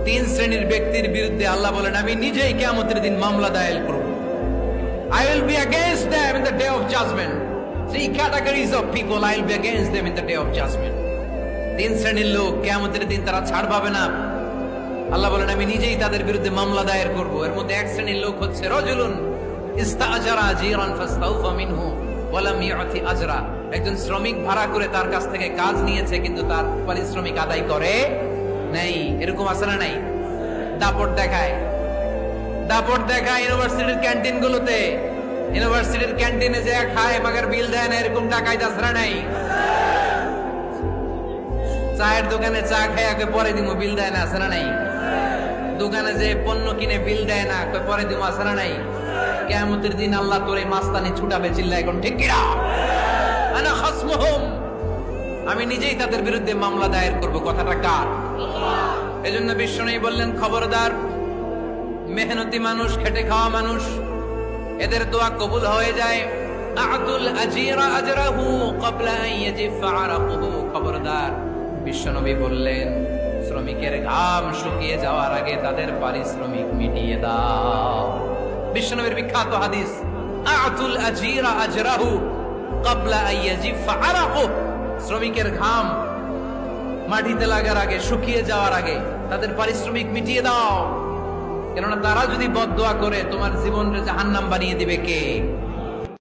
তিন শ্রেণীর ব্যক্তির বিরুদ্ধে আল্লাহ বলেন আমি নিজেই কিয়ামতের দিন মামলা দায়ের করব। I will be against them in the day of judgment. Three categories of people I will be against them in the day of judgment. তিন শ্রেণীর লোক কিয়ামতের দিন তারা ছাড় পাবে না। আল্লাহ বলেন আমি নিজেই তাদের বিরুদ্ধে মামলা দায়ের করব। এর মধ্যে এক শ্রেণীর লোক হচ্ছে রাজুলুন ইস্তাআজারা জিরান ফাস্তাউফা মিনহু ওয়া লাম ইউতি আজরা। একজন শ্রমিক ভাড়া করে তার কাছ থেকে কাজ নিয়েছে কিন্তু তার পারিশ্রমিক আদায় করে নাই। এরকম আছে না নাই? দাপট দেখায় ইউনিভার্সিটির ক্যান্টিন গুলোতে, ইউনিভার্সিটির ক্যান্টিনে যে খায় মাগার বিল দেয় না, এরকম টাকায় যাচ্ছে নাই। চায়ের দোকানে চা খায় পরে দিমু বিল দেয় না, আছে না নাই? দোকানে যে পণ্য কিনে বিল দেয় না, পরে দিমু, আছে না নাই? কিয়ামতের দিন আল্লাহ তোরে মাস্তানি ছুটাবে, চিল্লা এখন ঠিক কিনা? আনা খাসমুহুম, আমি নিজেই তাদের বিরুদ্ধে মামলা দায়ের করব। কথাটা কার? এজন্য বিশ্বনবী বললেন খবরদার, মেহনতি মানুষ, খেটে খাওয়া মানুষ, এদের দোয়া কবুল হয়ে যায়। আতুল আজিরা আজরাহু ক্বাবলা আন ইয়াজিফা আরাকুহু। খবরদার, বিশ্বনবী বললেন শ্রমিকের ঘাম শুকিয়ে যাওয়ার আগে তাদের পারিশ্রমিক মিটিয়ে দাও। বিশ্বনবীর বিখ্যাত হাদিস, আতুল আজিরা আজরাহু ক্বাবলা আন ইয়াজিফা আরাকুহু। শ্রমিকের ঘাম মাটিতে লাগার আগে, শুকিয়ে যাওয়ার আগে তাদের পারিশ্রমিক মিটিয়ে দাও। কেননা তারা যদি বদদোয়া করে তোমার জীবনকে জাহান্নাম বানিয়ে দিবে কে?